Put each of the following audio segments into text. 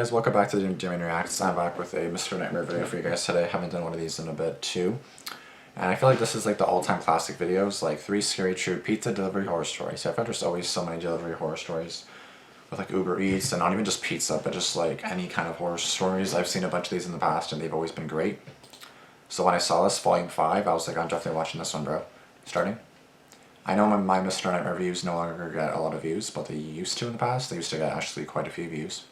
guys, welcome back to Damian Reacts. I'm back with a Mr. Nightmare video for you guys today. I haven't done one of these in a bit too. And I feel like this is like the all-time classic videos, like 3 scary true pizza delivery horror stories. I've heard there's always so many delivery horror stories with like Uber Eats and not even just pizza, but just like any kind of horror stories. I've seen a bunch of these in the past and they've always been great. So when I saw this, Volume 5, I was like, I'm definitely watching this one, bro. Starting. I know my Mr. Nightmare reviews no longer get a lot of views, but they used to in the past. They used to get actually quite a few views.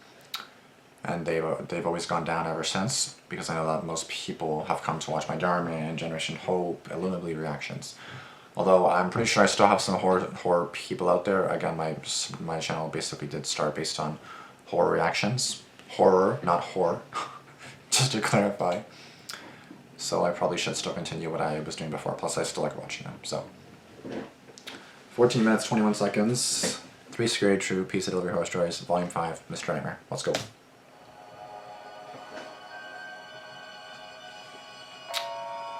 And they've always gone down ever since, because I know that most people have come to watch my Damian, Generation Hope, Illuminably reactions. Although I'm pretty sure I still have some horror people out there. Again, my channel basically did start based on horror reactions. Horror, not horror, just to clarify. So I probably should still continue what I was doing before, plus I still like watching them, so. 14 minutes, 21 seconds, 3 scary true pizza delivery horror stories, Volume 5, Mr. Nightmare. Let's go.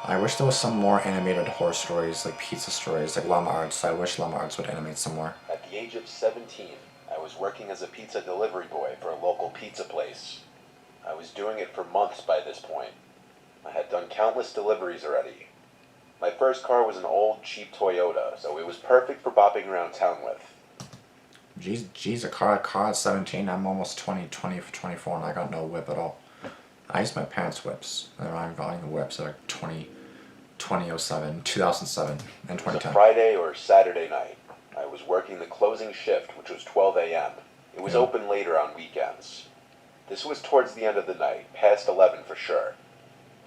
I wish there was some more animated horror stories, like pizza stories, like Llama Arts. I wish Llama Arts would animate some more. At the age of 17, I was working as a pizza delivery boy for a local pizza place. I was doing it for months by this point. I had done countless deliveries already. My first car was an old, cheap Toyota, so it was perfect for bopping around town with. Geez, a car at 17, I'm almost 24, and I got no whip at all. I used my parents' whips. I'm buying the whips at like 2007, 2007, and 2010. It was a Friday or Saturday night. I was working the closing shift, which was 12 a.m. It was open later on weekends. This was towards the end of the night, past 11 for sure.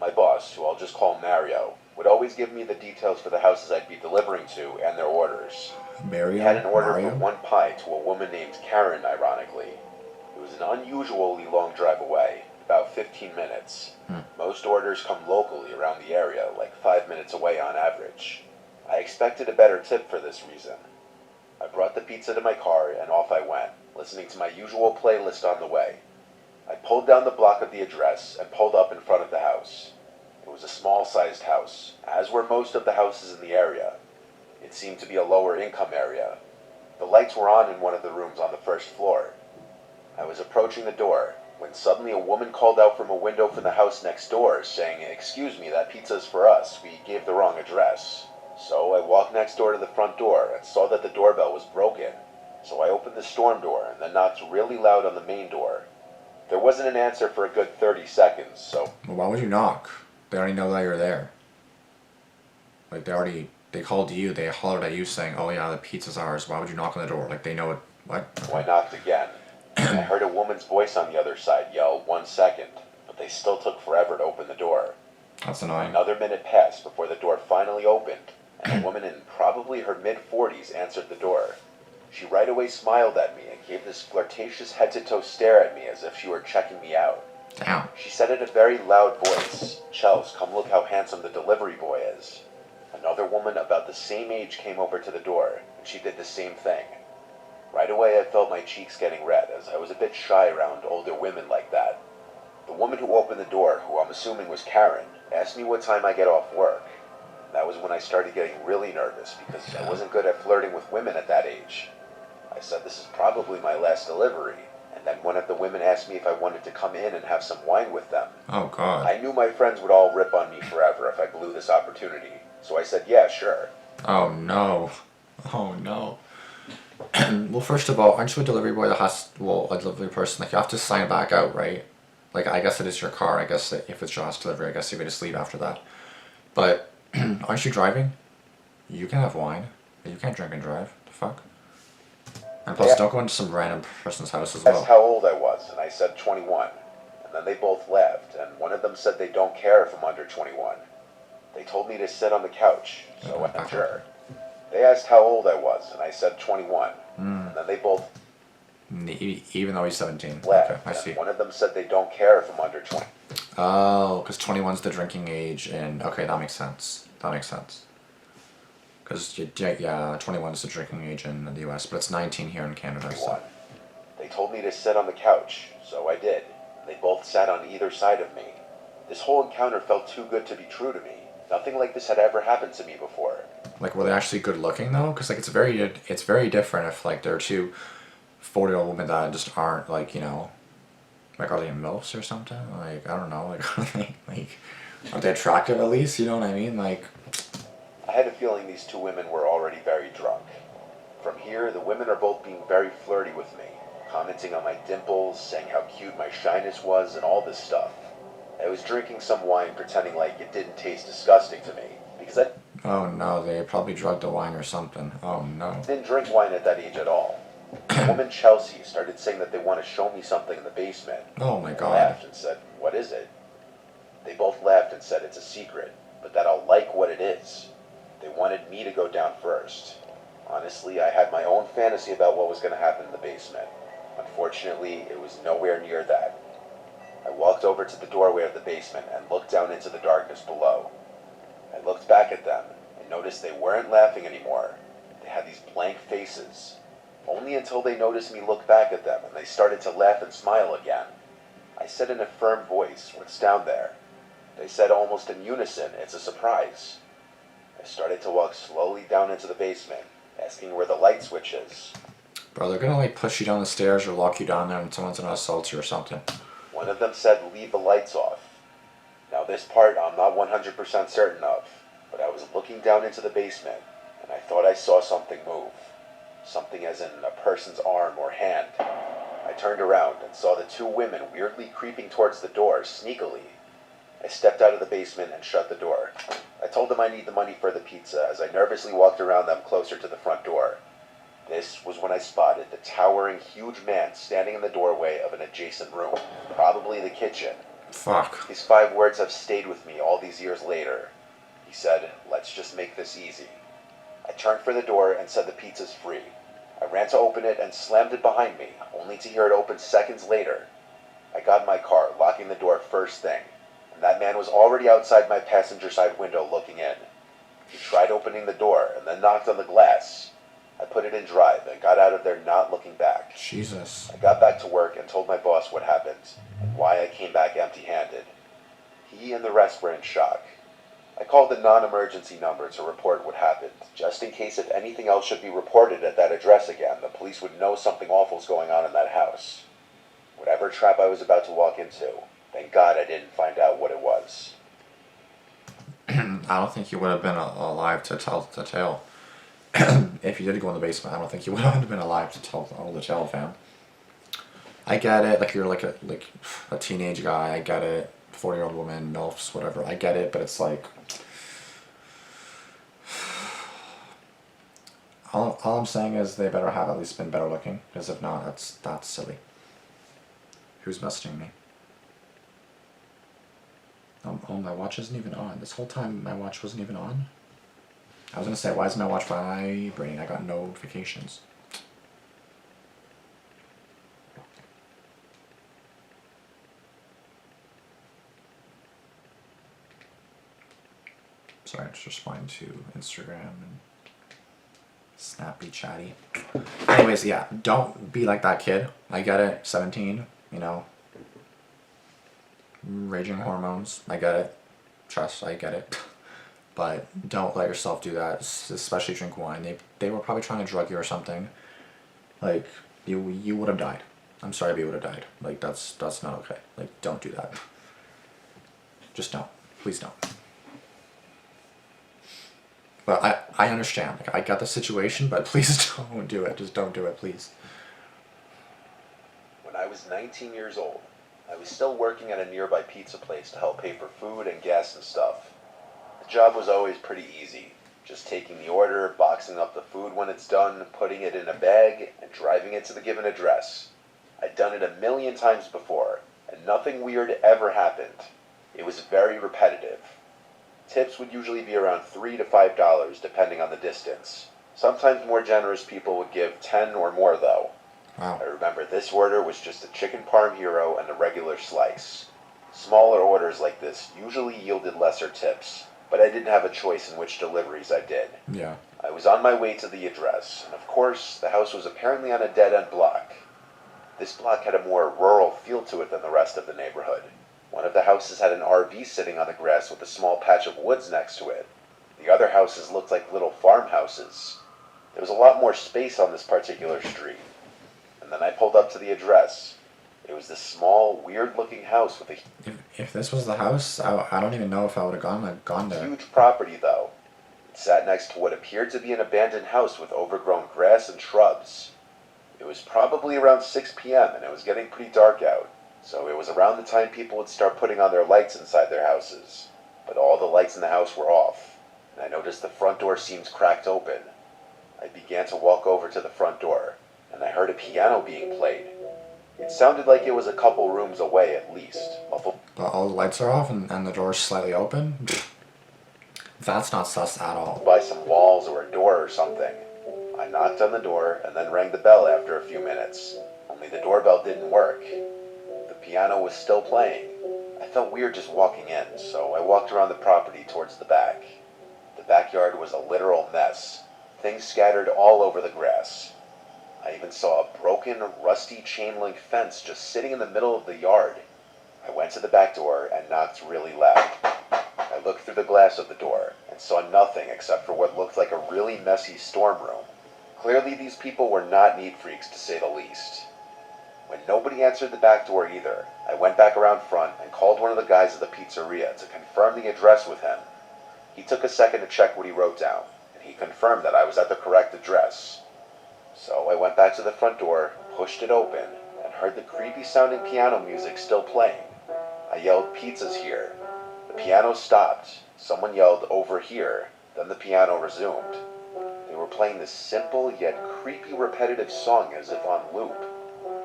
My boss, who I'll just call Mario, would always give me the details for the houses I'd be delivering to and their orders. Mario? He had an order for 1 pie to a woman named Karen, ironically. It was an unusually long drive away. About 15 minutes. Most orders come locally around the area, like 5 minutes away on average. I expected a better tip for this reason. I brought the pizza to my car and off I went, listening to my usual playlist on the way. I pulled down the block of the address and pulled up in front of the house. It was a small-sized house, as were most of the houses in the area. It seemed to be a lower-income area. The lights were on in one of the rooms on the first floor. I was approaching the door when suddenly a woman called out from a window from the house next door, saying, "Excuse me, that pizza's for us. We gave the wrong address." So I walked next door to the front door and saw that the doorbell was broken. So I opened the storm door and then knocked really loud on the main door. There wasn't an answer for a good 30 seconds, so... Well, why would you knock? They already know that you're there. Like, they called you, they hollered at you saying, "Oh yeah, the pizza's ours." Why would you knock on the door? Like, they know it, what? So I knocked again. I heard a woman's voice on the other side yell, "1 second," but they still took forever to open the door. That's annoying. Another minute passed before the door finally opened, and a woman in probably her mid-40s answered the door. She right away smiled at me and gave this flirtatious head-to-toe stare at me as if she were checking me out. Damn. She said in a very loud voice, "Chels, come look how handsome the delivery boy is." Another woman about the same age came over to the door, and she did the same thing. Right away I felt my cheeks getting red, as I was a bit shy around older women like that. The woman who opened the door, who I'm assuming was Karen, asked me what time I get off work. That was when I started getting really nervous, because I wasn't good at flirting with women at that age. I said this is probably my last delivery, and then one of the women asked me if I wanted to come in and have some wine with them. Oh god. I knew my friends would all rip on me forever if I blew this opportunity, so I said yeah, sure. Oh no. Oh no. Well, first of all, aren't you a delivery boy that has, well, a delivery person, like, you have to sign back out, right? Like, I guess it is your car. I guess that if it's your last delivery, I guess you can just leave after that. But, aren't you driving? You can have wine. You can't drink and drive. The fuck? And plus, don't go into some random person's house as well. That's how old I was, and I said 21. And then they both laughed, and one of them said they don't care if I'm under 21. They told me to sit on the couch, so I'm sure. They asked how old I was, and I said 21. And then they both even though he's 17. laughed, Okay, I see. and one of them said they don't care if I'm under 20. Oh, because 21's the drinking age, and okay, that makes sense. That makes sense. Because, yeah, 21 is the drinking age in the US, but it's 19 here in Canada. So. They told me to sit on the couch, so I did. They both sat on either side of me. This whole encounter felt too good to be true to me. Nothing like this had ever happened to me before. Like, were they actually good looking though? Because like it's very different if like they're two 40-year-old women that just aren't like, you know, Like, are they MILFs or something? Like, I don't know. Like, are they attractive at least? You know what I mean? Like, I had a feeling these two women were already very drunk. From here, the women are both being very flirty with me, commenting on my dimples, saying how cute my shyness was, and all this stuff. I was drinking some wine pretending like it didn't taste disgusting to me, because I oh no, they probably drugged the wine or something. Oh no. didn't drink wine at that age at all. The woman Chelsea started saying that they want to show me something in the basement. Oh my I god. laughed and said, "What is it?" They both laughed and said it's a secret, but that I'll like what it is. They wanted me to go down first. Honestly, I had my own fantasy about what was going to happen in the basement. Unfortunately, it was nowhere near that. I walked over to the doorway of the basement and looked down into the darkness below. I looked back at them and noticed they weren't laughing anymore. They had these blank faces. Only until they noticed me look back at them and they started to laugh and smile again. I said in a firm voice, "What's down there?" They said almost in unison, "It's a surprise." I started to walk slowly down into the basement, asking where the light switch is. Bro, they're gonna like push you down the stairs or lock you down there and someone's gonna assault you or something. One of them said, "Leave the lights off." Now this part I'm not 100% certain of, but I was looking down into the basement and I thought I saw something move. Something as in a person's arm or hand. I turned around and saw the two women weirdly creeping towards the door, sneakily. I stepped out of the basement and shut the door. I told them I need the money for the pizza as I nervously walked around them closer to the front door. This was when I spotted the towering, huge man standing in the doorway of an adjacent room, probably the kitchen. Fuck. His 5 words have stayed with me all these years later. He said, "Let's just make this easy." I turned for the door and said the pizza's free. I ran to open it and slammed it behind me, only to hear it open seconds later. I got in my car, locking the door first thing, and that man was already outside my passenger side window looking in. He tried opening the door and then knocked on the glass. I put it in drive and got out of there not looking back. Jesus. I got back to work and told my boss what happened and why I came back empty-handed. He and the rest were in shock. I called the non-emergency number to report what happened, just in case if anything else should be reported at that address again, the police would know something awful's going on in that house. Whatever trap I was about to walk into, thank God I didn't find out what it was. I don't think you would have been alive to tell the tale. If you did go in the basement, I don't think you would have been alive to tell all the tale, fam. I get it, like you're like a teenage guy, I get it. 40-year-old woman, MILFs, whatever, I get it, but it's like all I'm saying is they better have at least been better looking, because if not, that's silly. Who's messaging me? Oh, my watch isn't even on. This whole time my watch wasn't even on? I was gonna say, why is my watch vibrating? I got notifications. Sorry, I'm just responding to Instagram and snappy chatty. Anyways, yeah, don't be like that kid. I get it, 17, you know. Raging hormones, I get it. Trust, I get it. But don't let yourself do that, especially drink wine. They were probably trying to drug you or something. Like, you would have died. I'm sorry, but you would have died. Like, that's not okay. Like, don't do that. Just don't. Please don't. But I understand. Like, I got the situation, but please don't do it. Just don't do it, please. When I was 19 years old, I was still working at a nearby pizza place to help pay for food and gas and stuff. The job was always pretty easy. Just taking the order, boxing up the food when it's done, putting it in a bag, and driving it to the given address. I'd done it a million times before, and nothing weird ever happened. It was very repetitive. Tips would usually be around $3 to $5 depending on the distance. Sometimes more generous people would give 10 or more though. Wow. I remember this order was just a chicken parm hero and a regular slice. Smaller orders like this usually yielded lesser tips, but I didn't have a choice in which deliveries I did. Yeah. I was on my way to the address, and of course, the house was apparently on a dead-end block. This block had a more rural feel to it than the rest of the neighborhood. One of the houses had an RV sitting on the grass with a small patch of woods next to it. The other houses looked like little farmhouses. There was a lot more space on this particular street. And then I pulled up to the address. It was this small, weird-looking house with a If this was the house, I don't even know if I would have gone there. huge property, though. It sat next to what appeared to be an abandoned house with overgrown grass and shrubs. It was probably around 6 p.m. and it was getting pretty dark out, so it was around the time people would start putting on their lights inside their houses. But all the lights in the house were off, and I noticed the front door seemed cracked open. I began to walk over to the front door, and I heard a piano being played. It sounded like it was a couple rooms away at least. But all the lights are off and the door's slightly open? That's not sus at all. By some walls or a door or something. I knocked on the door and then rang the bell after a few minutes. Only the doorbell didn't work. The piano was still playing. I felt weird just walking in, so I walked around the property towards the back. The backyard was a literal mess. Things scattered all over the grass. I even saw a broken, rusty chain-link fence just sitting in the middle of the yard. I went to the back door and knocked really loud. I looked through the glass of the door and saw nothing except for what looked like a really messy storm room. Clearly these people were not neat freaks, to say the least. When nobody answered the back door either, I went back around front and called one of the guys at the pizzeria to confirm the address with him. He took a second to check what he wrote down, and he confirmed that I was at the correct address. So I went back to the front door, pushed it open, and heard the creepy sounding piano music still playing. I yelled, "Pizza's here." The piano stopped. Someone yelled, "Over here." Then the piano resumed. They were playing this simple yet creepy repetitive song as if on loop.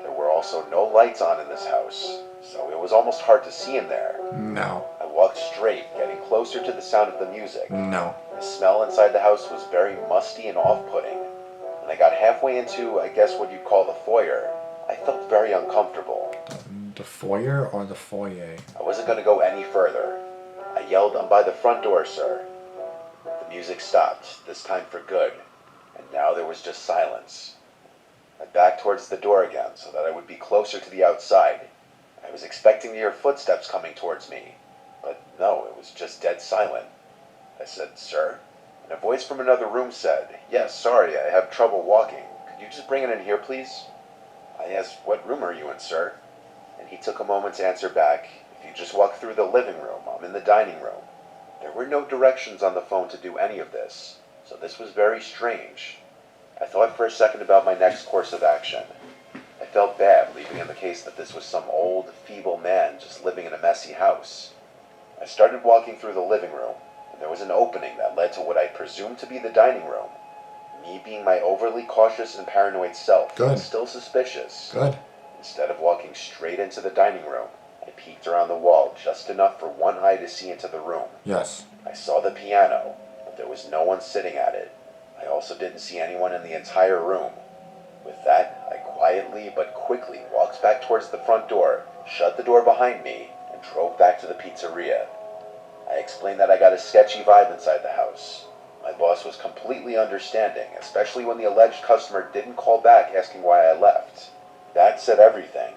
There were also no lights on in this house, so it was almost hard to see in there. No. I walked straight, getting closer to the sound of the music. No. The smell inside the house was very musty and off-putting. When I got halfway into, I guess what you'd call the foyer, I felt very uncomfortable. The foyer or the foyer? I wasn't going to go any further. I yelled, "I'm by the front door, sir." The music stopped, this time for good, and now there was just silence. I backed towards the door again so that I would be closer to the outside. I was expecting to hear footsteps coming towards me, but no, it was just dead silent. I said, "Sir?" And a voice from another room said, "Yes, sorry, I have trouble walking. Could you just bring it in here, please?" I asked, "What room are you in, sir?" And he took a moment to answer back, "If you just walk through the living room, I'm in the dining room." There were no directions on the phone to do any of this, so this was very strange. I thought for a second about my next course of action. I felt bad leaving in the case that this was some old, feeble man just living in a messy house. I started walking through the living room, and there was an opening that led to what I presumed to be the dining room. Me being my overly cautious and paranoid self was still suspicious. Good. Instead of walking straight into the dining room, I peeked around the wall just enough for one eye to see into the room. Yes. I saw the piano, but there was no one sitting at it. I also didn't see anyone in the entire room. With that, I quietly but quickly walked back towards the front door, shut the door behind me, and drove back to the pizzeria. I explained that I got a sketchy vibe inside the house. My boss was completely understanding, especially when the alleged customer didn't call back asking why I left. That said everything.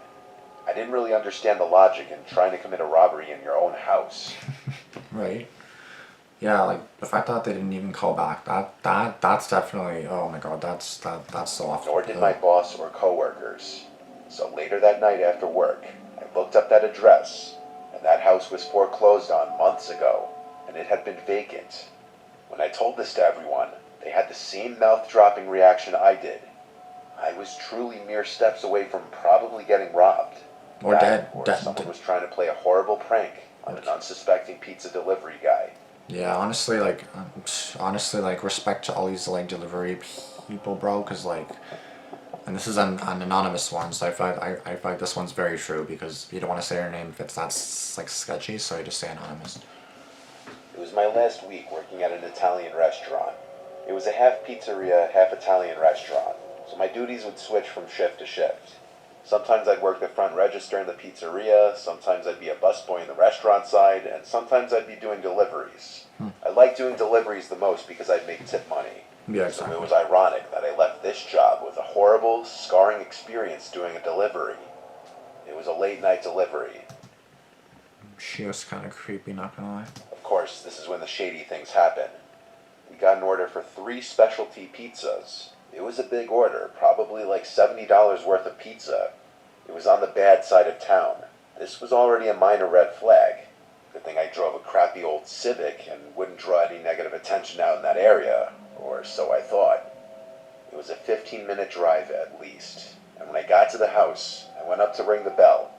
I didn't really understand the logic in trying to commit a robbery in your own house. Right. Yeah, like the fact that they didn't even call back, that's definitely, oh my god, that's so awful. Nor did my boss or coworkers. So later that night after work, I looked up that address, and that house was foreclosed on months ago, and it had been vacant. When I told this to everyone, they had the same mouth-dropping reaction I did. I was truly mere steps away from probably getting robbed. Or dead. Or someone was trying to play a horrible prank on an unsuspecting pizza delivery guy. Yeah, honestly, like, respect to all these, like, delivery people, bro, because, like, and this is an anonymous one, so I feel like this one's very true, because you don't want to say your name if it's that's, like, sketchy, so you just say anonymous. It was my last week working at an Italian restaurant. It was a half pizzeria, half Italian restaurant, so my duties would switch from shift to shift. Sometimes I'd work the front register in the pizzeria, sometimes I'd be a busboy in the restaurant side, and sometimes I'd be doing deliveries. I liked doing deliveries the most because I'd make tip money. Yeah, exactly. So it was ironic that I left this job with a horrible, scarring experience doing a delivery. It was a late-night delivery. She was kind of creepy, not gonna lie. Of course, this is when the shady things happen. We got an order for 3 specialty pizzas. It was a big order, probably like $70 worth of pizza. It was on the bad side of town. This was already a minor red flag. Good thing I drove a crappy old Civic and wouldn't draw any negative attention out in that area, or so I thought. It was a 15-minute drive at least, and when I got to the house, I went up to ring the bell.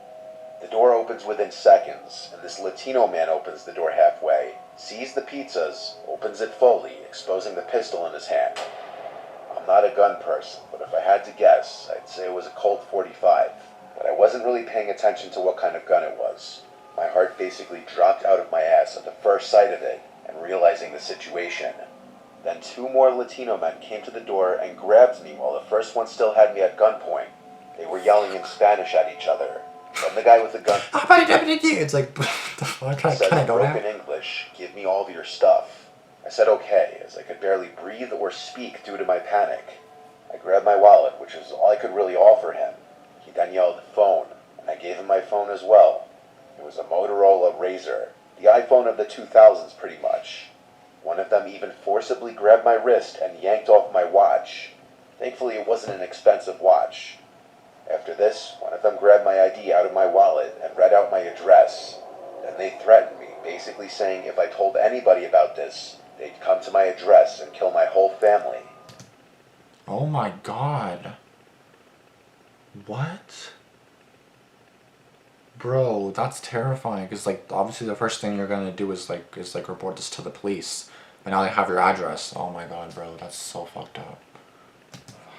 The door opens within seconds, and this Latino man opens the door halfway, sees the pizzas, opens it fully, exposing the pistol in his hand. I'm not a gun person, but if I had to guess, I'd say it was a Colt 45. But I wasn't really paying attention to what kind of gun it was. My heart basically dropped out of my ass at the first sight of it and realizing the situation. Then two more Latino men came to the door and grabbed me while the first one still had me at gunpoint. They were yelling in Spanish at each other. Then the guy with the gun It's like, what the fuck? said in broken English, "Give me all of your stuff." I said okay, as I could barely breathe or speak due to my panic. I grabbed my wallet, which was all I could really offer him. He then yelled, "Phone," and I gave him my phone as well. It was a Motorola Razr, the iPhone of the 2000s pretty much. One of them even forcibly grabbed my wrist and yanked off my watch. Thankfully it wasn't an expensive watch. After this, one of them grabbed my ID out of my wallet and read out my address. Then they threatened me, basically saying if I told anybody about this, they'd come to my address and kill my whole family. Oh my god. What? Bro, that's terrifying. Cause like obviously the first thing you're gonna do is report this to the police. And now they have your address. Oh my god, bro, that's so fucked up.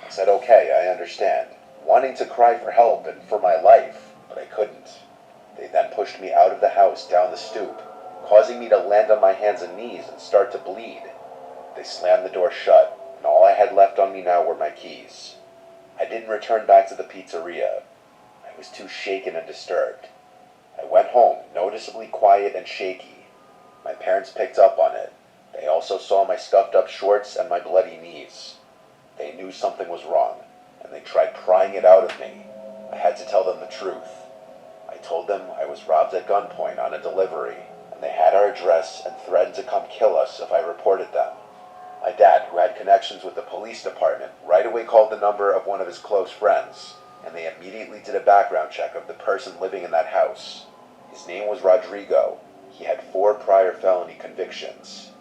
I said okay, I understand, wanting to cry for help and for my life, but I couldn't. They then pushed me out of the house down the stoop, causing me to land on my hands and knees and start to bleed. They slammed the door shut, and all I had left on me now were my keys. I didn't return back to the pizzeria. I was too shaken and disturbed. I went home, noticeably quiet and shaky. My parents picked up on it. They also saw my scuffed up shorts and my bloody knees. They knew something was wrong, and they tried prying it out of me. I had to tell them the truth. I told them I was robbed at gunpoint on a delivery, and they had our address and threatened to come kill us if I reported them. My dad, who had connections with the police department, right away called the number of one of his close friends, and they immediately did a background check of the person living in that house. His name was Rodrigo. He had 4 prior felony convictions.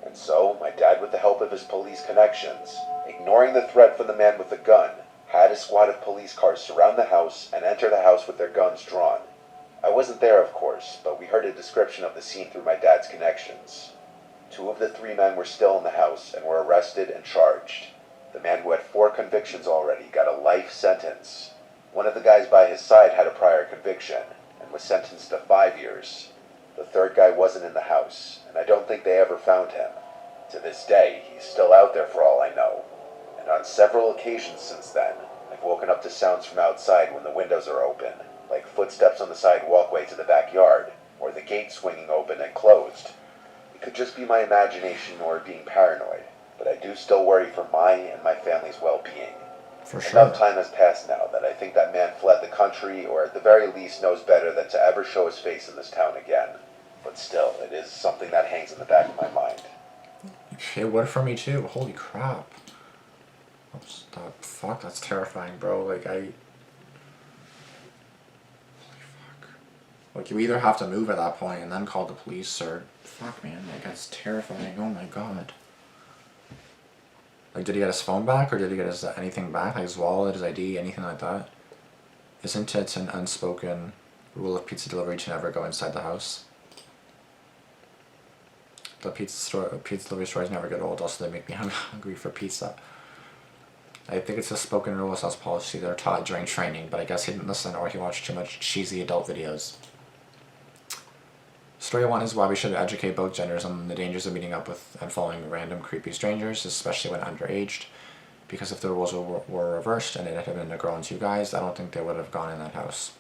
And so, my dad, with the help of his police connections, ignoring the threat from the man with the gun, had a squad of police cars surround the house and enter the house with their guns drawn. I wasn't there, of course, but we heard a description of the scene through my dad's connections. 2 of the 3 men were still in the house and were arrested and charged. The man who had 4 convictions already got a life sentence. One of the guys by his side had a prior conviction and was sentenced to 5 years. The 3rd guy wasn't in the house, and I don't think they ever found him. To this day, he's still out there for all I know. And on several occasions since then, I've woken up to sounds from outside when the windows are open, like footsteps on the side walkway to the backyard, or the gate swinging open and closed. It could just be my imagination or being paranoid, but I do still worry for my and my family's well-being. For sure. Enough time has passed now that I think that man fled the country, or at the very least knows better than to ever show his face in this town again. But still, it is something that hangs in the back of my mind. It would for me too. Holy crap. Fuck, that's terrifying, bro. Like, holy fuck. Like, you either have to move at that point and then call the police, or... Fuck, man. Like, that's terrifying. Oh my god. Like, did he get his phone back, or did he get his anything back? Like, his wallet, his ID, anything like that? Isn't it an unspoken rule of pizza delivery to never go inside the house? The pizza delivery stores never get old, also they make me hungry for pizza. I think it's a spoken rule of sales policy they're taught during training, but I guess he didn't listen or he watched too much cheesy adult videos. Story 1 is why we should educate both genders on the dangers of meeting up with and following random creepy strangers, especially when underaged. Because if the rules were reversed and it had been a girl and 2 guys, I don't think they would have gone in that house.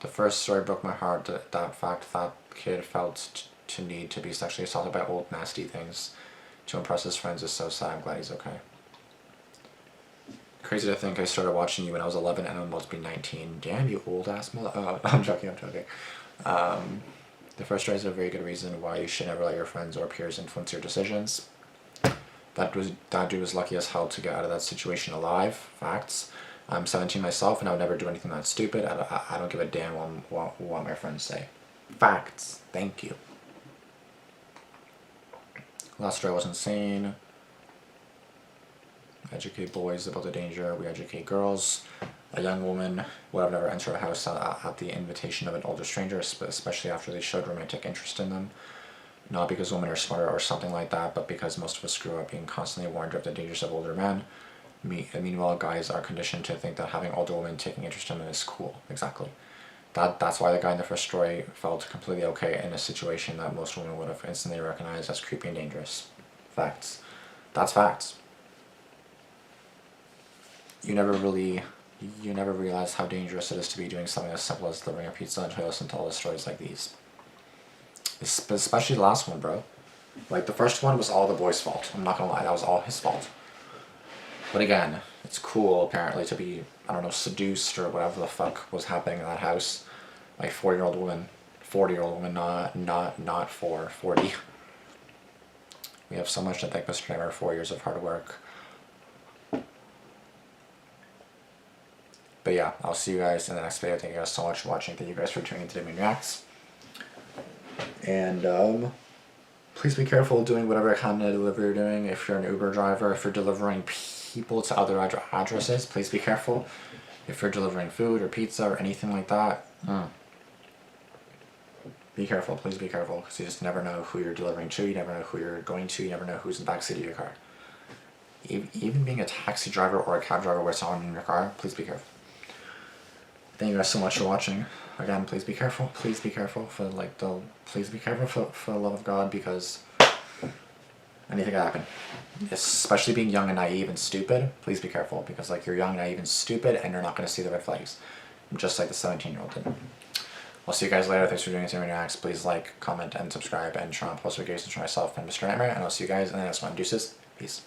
The first story broke my heart, that fact that kid felt to need to be sexually assaulted by old nasty things to impress his friends is so sad. I'm glad he's okay. Crazy to think I started watching you when I was 11 and I'm about to be 19. Damn, you old ass mother... Oh, I'm joking. The first story is a very good reason why you should never let your friends or peers influence your decisions. That dude was lucky as hell to get out of that situation alive. Facts. I'm 17 myself, and I would never do anything that stupid. I don't give a damn what my friends say. Facts. Thank you. Last story was insane. Educate boys about the danger. We educate girls. A young woman would have never entered a house at the invitation of an older stranger, especially after they showed romantic interest in them. Not because women are smarter or something like that, but because most of us grew up being constantly warned of the dangers of older men. Meanwhile, guys are conditioned to think that having older women taking interest in them is cool. Exactly. That's why the guy in the first story felt completely okay in a situation that most women would have instantly recognized as creepy and dangerous. Facts. That's facts. You never realize how dangerous it is to be doing something as simple as delivering a pizza until you listen to all the stories like these. Especially the last one, bro. Like, the first one was all the boy's fault. I'm not gonna lie, that was all his fault. But again, it's cool apparently to be, I don't know, seduced or whatever the fuck was happening in that house. Like 40-year-old woman, 40-year-old woman, not 40. We have so much to thank Mr. Nightmare for 4 years of hard work. But yeah, I'll see you guys in the next video. Thank you guys so much for watching. Thank you guys for tuning into Damian Reacts. And please be careful doing whatever kind of delivery you're doing. If you're an Uber driver, if you're delivering people to other addresses, please be careful. If you're delivering food or pizza or anything like that, be careful. Please be careful, because you just never know who you're delivering to. You never know who you're going to. You never know who's in the backseat of your car. Even being a taxi driver or a cab driver where it's on in your car, please be careful. Thank you guys so much for watching. Again, please be careful. Please be careful please be careful for the love of God, because anything can happen. Especially being young and naive and stupid. Please be careful, because like, you're young, naive, and stupid, and you're not going to see the red flags. Just like the 17-year-old did. I'll see you guys later. Thanks for doing Damian Reacts. Please like, comment, and subscribe, and turn on post notifications for myself and Mr. Nightmare. And I'll see you guys in the next one. Deuces. Peace.